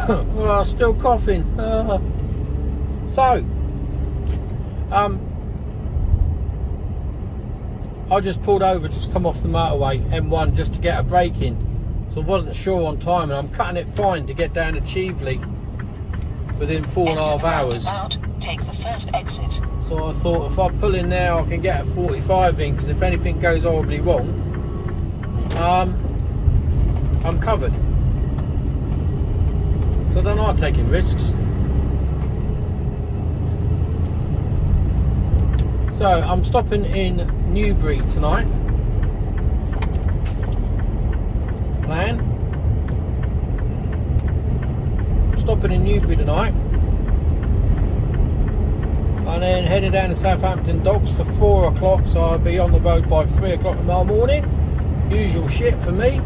Well, still coughing. I just pulled over to come off the motorway, M1, just to get a break in. So I wasn't sure on time, and I'm cutting it fine to get down to Chieveley within 4.5 hours. Take the first exit. So I thought if I pull in now, I can get a 45 in, because if anything goes horribly wrong, I'm covered. So they're not taking risks. So I'm stopping in Newbury tonight. That's the plan. I'm stopping in Newbury tonight, and then heading down to Southampton Docks for 4 o'clock, so I'll be on the road by 3 o'clock tomorrow morning. Usual shit for me.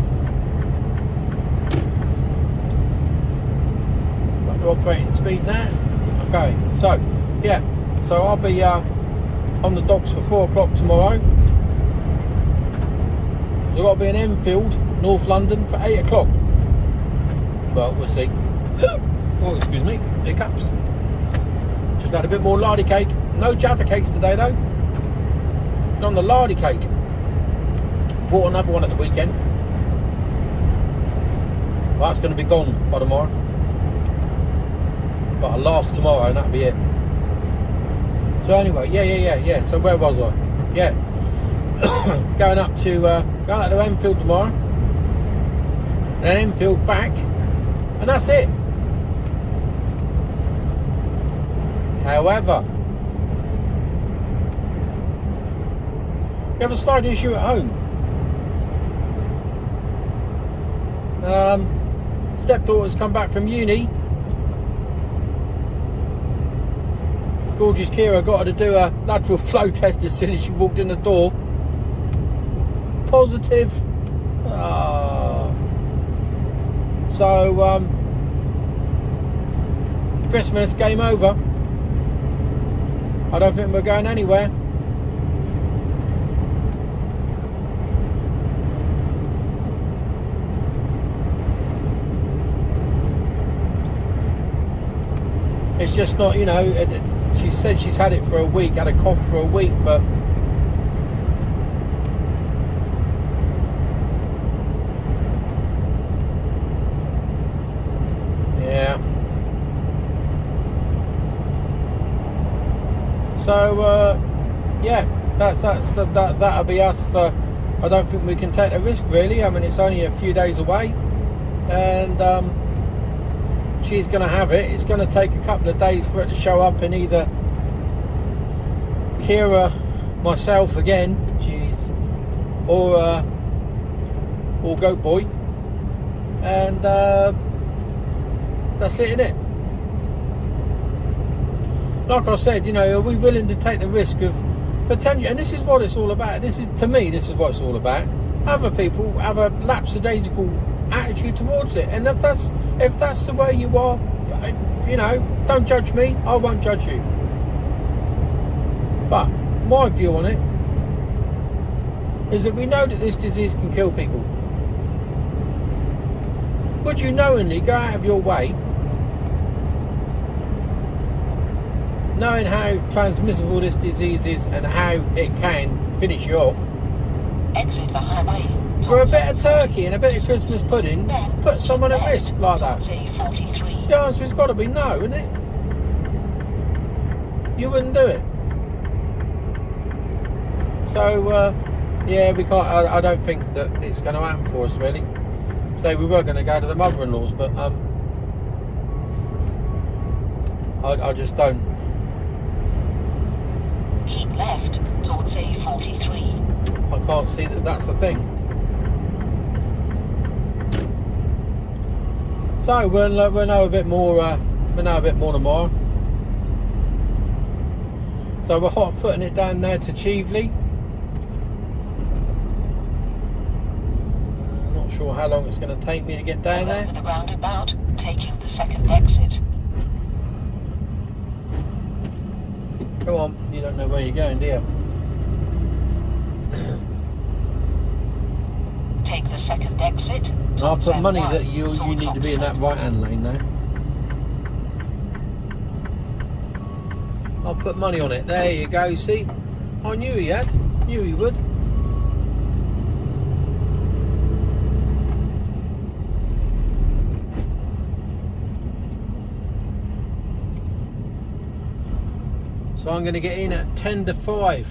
Got the operating speed now. Okay, so yeah, so I'll be on the docks for 4 o'clock tomorrow. So I've got to be in Enfield, North London, for 8 o'clock. Well, we'll see. Oh, excuse me, hiccups. Just had a bit more lardy cake. No Jaffa cakes today though. On the lardy cake. Bought another one at the weekend. Well, that's going to be gone by tomorrow. But I'll last tomorrow and that'll be it. So anyway, yeah. So where was I? Yeah. going up to Enfield tomorrow. Then Enfield back. And that's it. However, we have a slight issue at home. Stepdaughter's come back from uni. Gorgeous Kira got her to do a lateral flow test as soon as she walked in the door. Positive. So Christmas, game over. I don't think we're going anywhere. It's just not, you know, she said she's had it for a week, had a cough for a week, but yeah. So yeah, that'll be us for. I don't think we can take the risk really. I mean, it's only a few days away, and she's going to have it. It's going to take a couple of days for it to show up in either Kira, myself again, jeez, or Goat Boy, and that's it, innit? Like I said, you know, are we willing to take the risk of potential? And this is what it's all about. This is, to me, this is what it's all about. Other people have a lapsadaisical attitude towards it, and if that's the way you are, you know, don't judge me, I won't judge you. But my view on it is that we know that this disease can kill people. Would you knowingly go out of your way, knowing how transmissible this disease is and how it can finish you off, exit the highway, for a bit of turkey and a bit of Christmas pudding, put someone at risk like that? The answer has got to be no, isn't it? You wouldn't do it. So yeah, we can't. I don't think that it's going to happen for us really. So we were going to go to the mother-in-law's, but I just don't. Keep left towards A43. I can't see that that's the thing. So we'll know a bit more. We'll know a bit more tomorrow. So we're hot footing it down there to Chieveley. Not sure how long it's going to take me to get down there. Over the roundabout, taking the second exit. Come on, you don't know where you're going, do you? Take the second exit. I'll put money that you need to be in that right-hand lane now. I'll put money on it. There you go, see? I knew he had. Knew he would. So I'm going to get in at 10 to 5.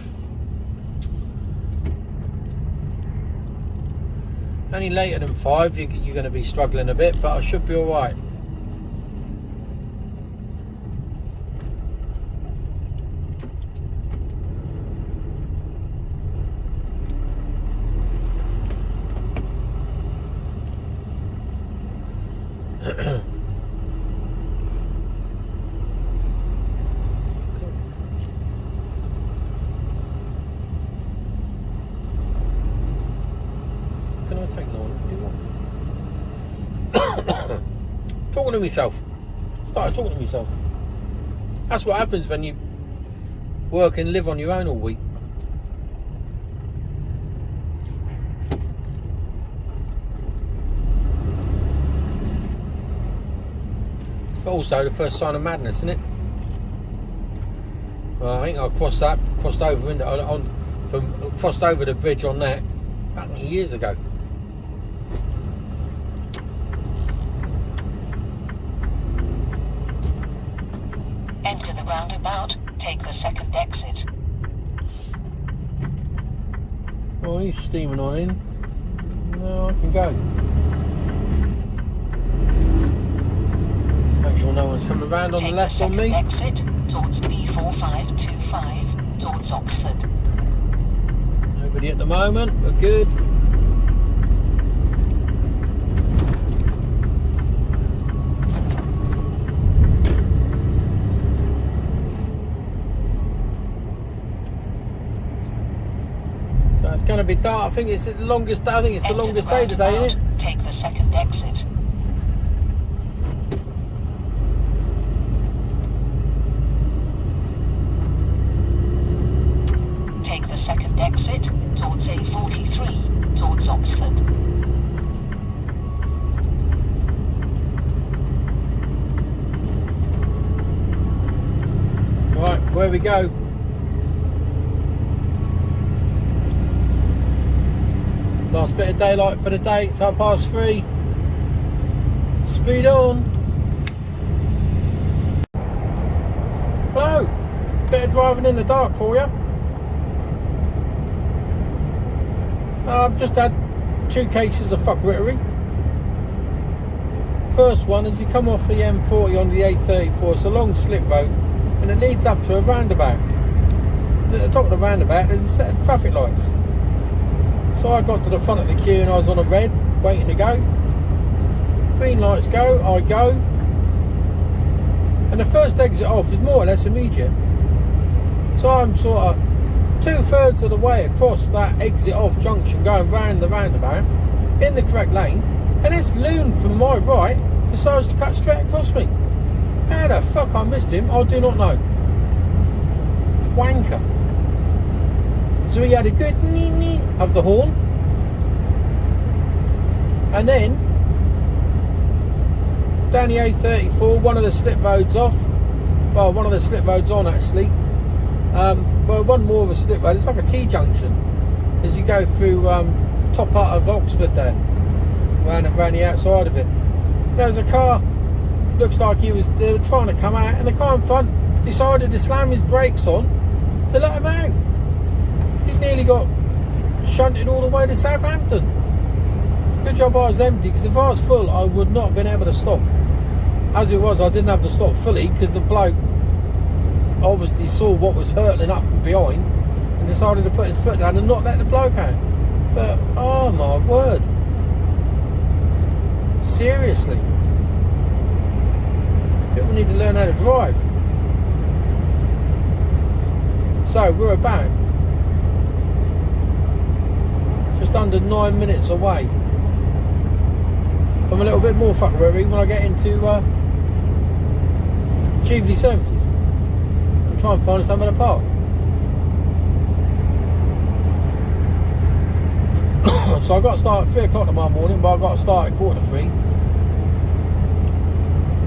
Any later than 5, you're going to be struggling a bit, but I should be alright. Talking to myself. Started talking to myself. That's what happens when you work and live on your own all week. It's also the first sign of madness, isn't it? Well, I think I crossed over the bridge on that about years ago. Enter the roundabout, take the second exit. Oh, he's steaming on in. No, I can go. Make sure no one's coming around on the left on me. Exit towards B4525 towards Oxford. Nobody at the moment, but good. It's going to be dark. I think it's the longest day. I think it's the longest day today, isn't it? Take the second exit. Take the second exit towards A43 towards Oxford. Right, where we go? Last bit of daylight for the day. It's 3:30. Speed on. Hello. Bit of driving in the dark for you. I've just had 2 cases of fuckwittery. First one is you come off the M40 on the A34. It's a long slip road and it leads up to a roundabout. At the top of the roundabout there's a set of traffic lights. So I got to the front of the queue and I was on a red, waiting to go. Green lights go, I go. And the first exit off is more or less immediate. So I'm sort of 2/3 of the way across that exit off junction going round the roundabout in the correct lane. And this loon from my right decides to cut straight across me. How the fuck I missed him, I do not know. Wanker. So he had a good nee of the horn, and then down the A34, one of the slip roads off, well, one of the slip roads on actually, well, one more of a slip road. It's like a T-junction as you go through top part of Oxford there, around the outside of it. There was a car, looks like they were trying to come out, and the car in front decided to slam his brakes on to let him out. He's nearly got shunted all the way to Southampton. Good job I was empty, because if I was full I would not have been able to stop. As it was, I didn't have to stop fully because the bloke obviously saw what was hurtling up from behind and decided to put his foot down and not let the bloke out. But oh my word, seriously, people need to learn how to drive. So we're about just under 9 minutes away from a little bit more fuckery when I get into HGV services and try and find somewhere to park. So I've got to start at 3 o'clock tomorrow morning, but I've got to start at 3:15.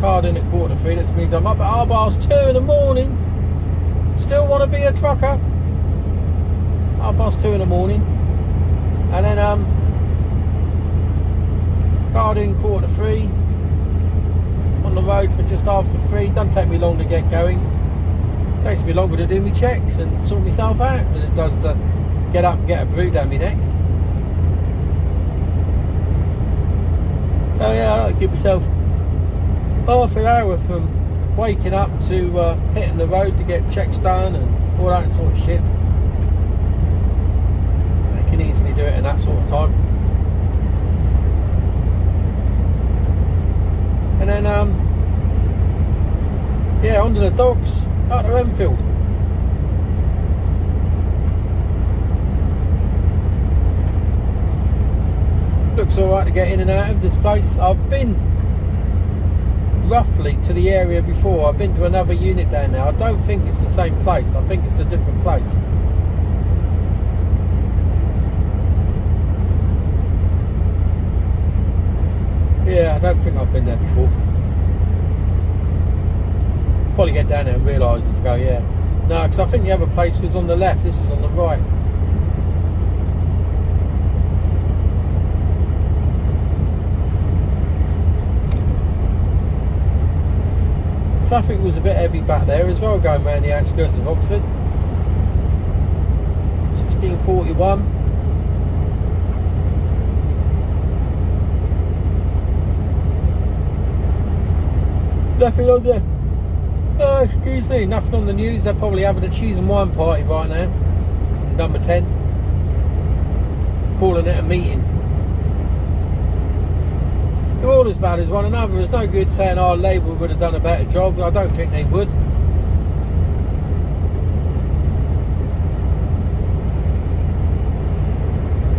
Card in at 3:15, that means I'm up at 2:30 in the morning. Still want to be a trucker. 2:30 in the morning. And then card in 2:45. On the road for just after 3. Doesn't take me long to get going. Takes me longer to do my checks and sort myself out than it does to get up and get a brew down my neck. Oh yeah, I like to give myself half an hour from waking up to hitting the road to get checks done and all that sort of shit. I can easily do it in that sort of time. And then yeah, onto the dogs out of Enfield. Looks alright to get in and out of this place. I've been roughly to the area before. I've been to another unit down there. I don't think it's the same place. I think it's a different place. Yeah, I don't think I've been there before. Probably get down there and realise and go, yeah. No, because I think the other place was on the left. This is on the right. Traffic was a bit heavy back there as well, going around the outskirts of Oxford. 1641. Nothing on there. Oh, excuse me, nothing on the news. They're probably having a cheese and wine party right now. Number 10. Calling it a meeting. They're all as bad as one another. There's no good saying our Labour would have done a better job. I don't think they would.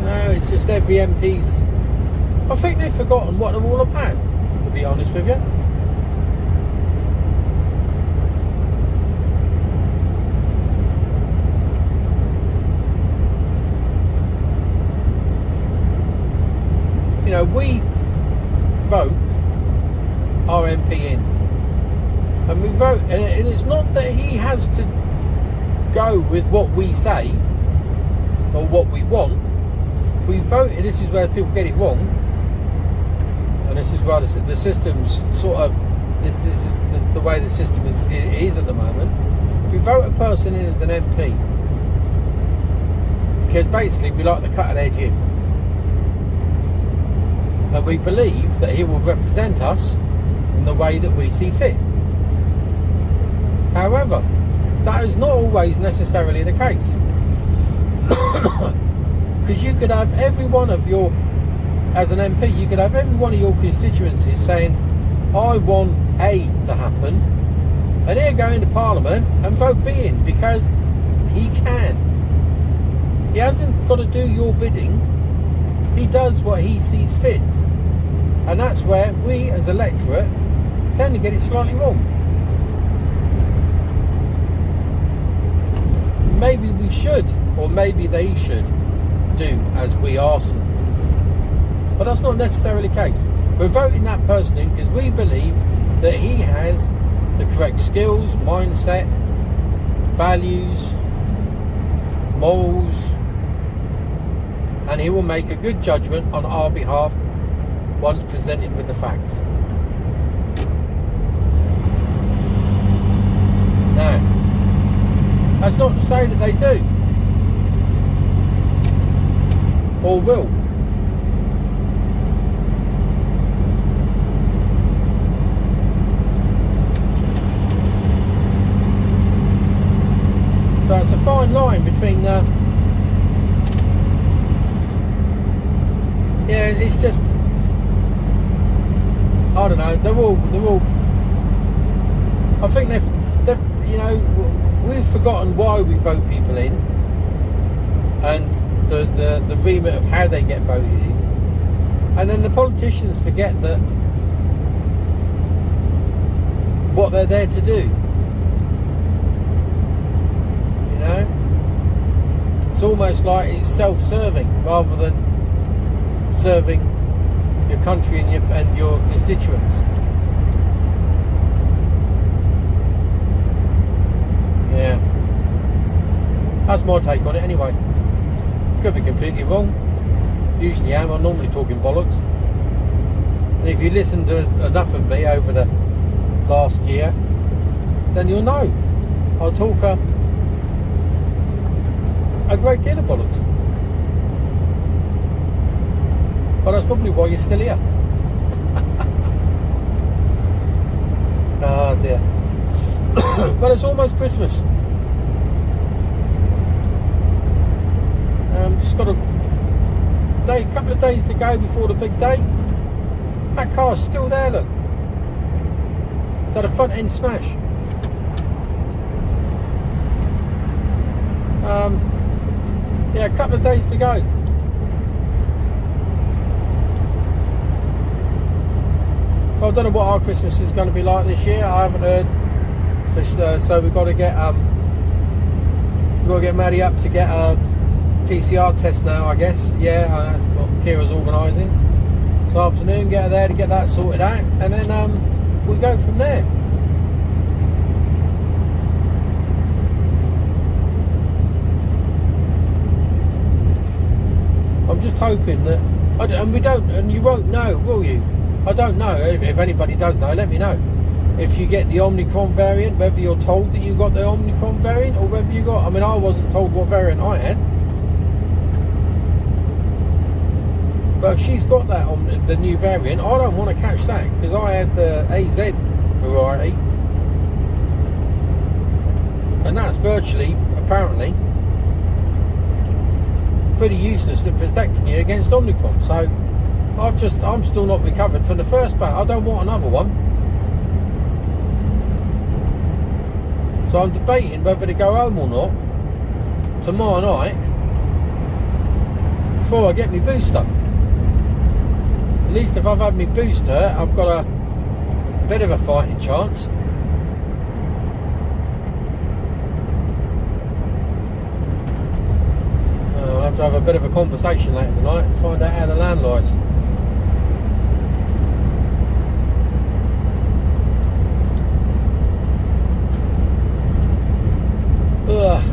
No, it's just every MP's. I think they've forgotten what they're all about, to be honest with you. You know, we vote our MP in, and we vote, and it's not that he has to go with what we say or what we want. We vote. This is where people get it wrong, and this is why the system's sort of this is the way the system is at the moment. We vote a person in as an MP because basically we like the cutting edge in. And we believe that he will represent us in the way that we see fit. However, that is not always necessarily the case. Because you could have every one of your, as an MP, you could have every one of your constituencies saying, I want A to happen, and he'll go into Parliament and vote B in because he can. He hasn't got to do your bidding. He does what he sees fit. And that's where we as electorate tend to get it slightly wrong. Maybe we should, or maybe they should do as we ask them. But that's not necessarily the case. We're voting that person in because we believe that he has the correct skills, mindset, values, morals, and he will make a good judgment on our behalf once presented with the facts. Now, that's not to say that they do or will. So it's a fine line between yeah, it's just, I don't know, they're all I think they've you know, we've forgotten why we vote people in and the remit of how they get voted in, and then the politicians forget that what they're there to do. You know, it's almost like it's self-serving rather than serving your country and your constituents. Yeah. That's my take on it anyway. Could be completely wrong. Usually am. I'm normally talking bollocks. And if you listen to enough of me over the last year, then you'll know. I'll talk a great deal of bollocks. But that's probably why you're still here. Oh dear. But it's almost Christmas. Just got a couple of days to go before the big day. That car's still there, look. Is that a front end smash? Yeah, a couple of days to go. So I don't know what our Christmas is going to be like this year. I haven't heard. So we've got to get Maddie up to get a PCR test now, I guess. Yeah, that's what Kira's organising. This afternoon, get her there to get that sorted out, and then we go from there. I'm just hoping that, and you won't know, will you? I don't know. If anybody does know, let me know. If you get the Omicron variant, whether you're told that you got the Omicron variant, or whether you got, I wasn't told what variant I had. But if she's got that on the new variant, I don't want to catch that, because I had the AZ variety. And that's virtually, apparently, pretty useless at protecting you against Omicron. So I'm still not recovered from the first part. I don't want another one. So I'm debating whether to go home or not tomorrow night before I get my booster. At least if I've had my booster, I've got a bit of a fighting chance. I'll have to have a bit of a conversation later tonight and find out how the land lies. Ugh.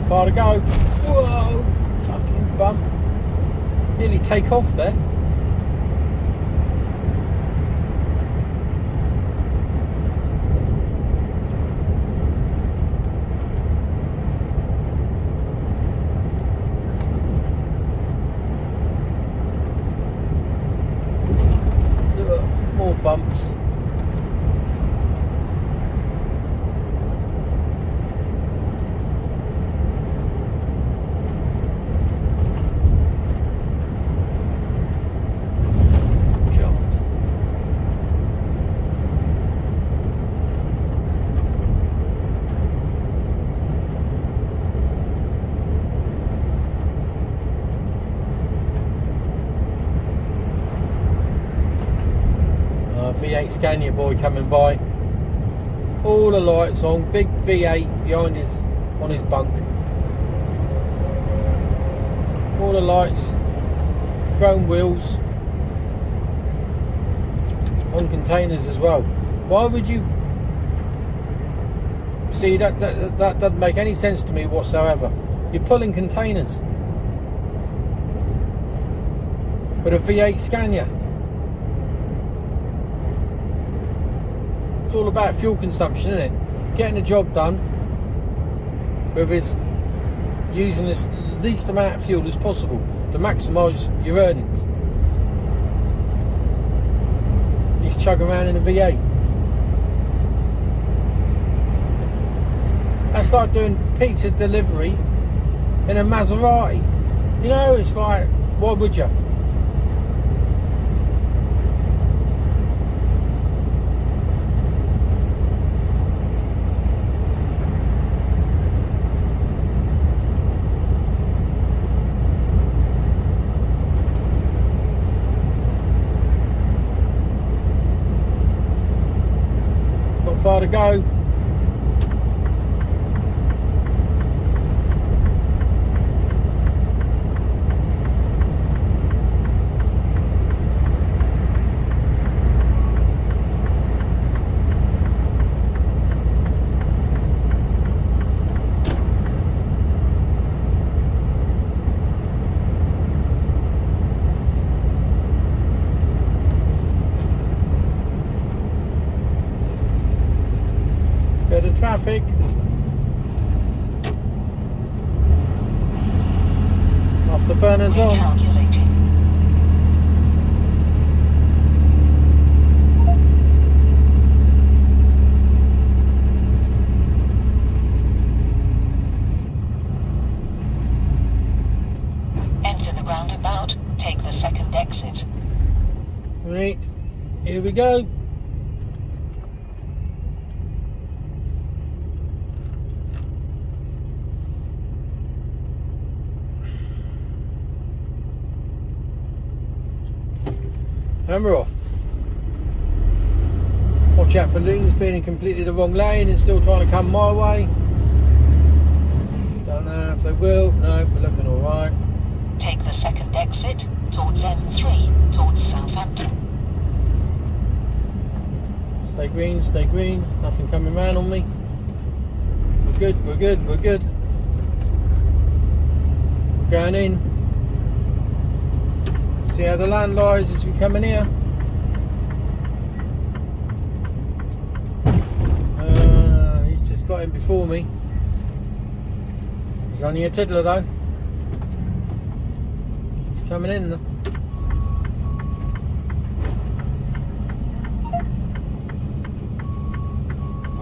Far to go. Whoa, fucking bump. Nearly take off there. Ugh, more bumps. V8 Scania boy coming by. All the lights on. Big V8 behind on his bunk. All the lights. Chrome wheels. On containers as well. Why would you? See, that doesn't make any sense to me whatsoever. You're pulling containers with a V8 Scania. It's all about fuel consumption, isn't it? Getting the job done with using this least amount of fuel as possible to maximise your earnings. You just chug around in a V8. That's like doing pizza delivery in a Maserati. You know, it's like, why would you? Not far to go. Bit of traffic. Off the burners on. Recalculating. Enter the roundabout. Take the second exit. Right, here we go. And we're off. Watch out for loons being in completely the wrong lane and still trying to come my way. Don't know if they will. No, we're looking alright. Take the second exit towards M3 towards Southampton. Stay green, stay green. Nothing coming round on me. We're good, we're good, we're good. We're going in. See how the land lies as we come in here. He's just got in before me. He's only a tiddler though. He's coming in though.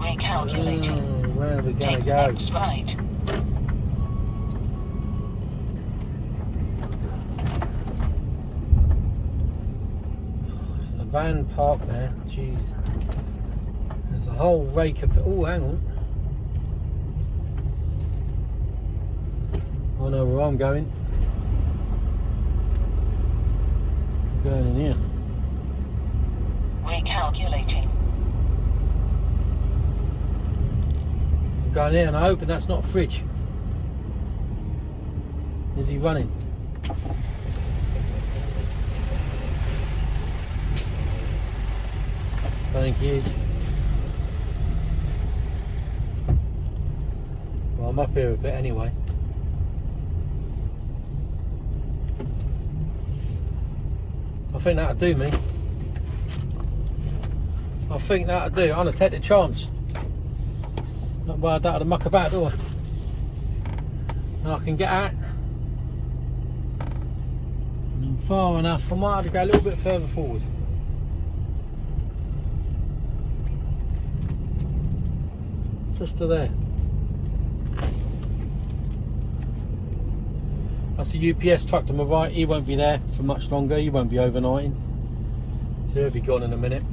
Recalculating. Where are we going Take to the go? next right. Van park there, jeez. There's a whole rake of. Oh, hang on. I know where I'm going. I'm going in here. Recalculating. I'm going here and I hope that's not a fridge. Is he running? I think he is. Well, I'm up here a bit anyway. I think that'll do me. I think that'll do. I'm gonna take the chance. Not bad that to muck about, do I? And I can get out. And I'm far enough. I might have to go a little bit further forward. Just to there. That's a UPS truck to my right. He won't be there for much longer. He won't be overnighting. So he'll be gone in a minute.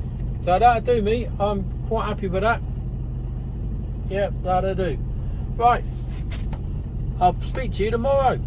So that'll do me. I'm quite happy with that. Yep, that'll do. Right. I'll speak to you tomorrow.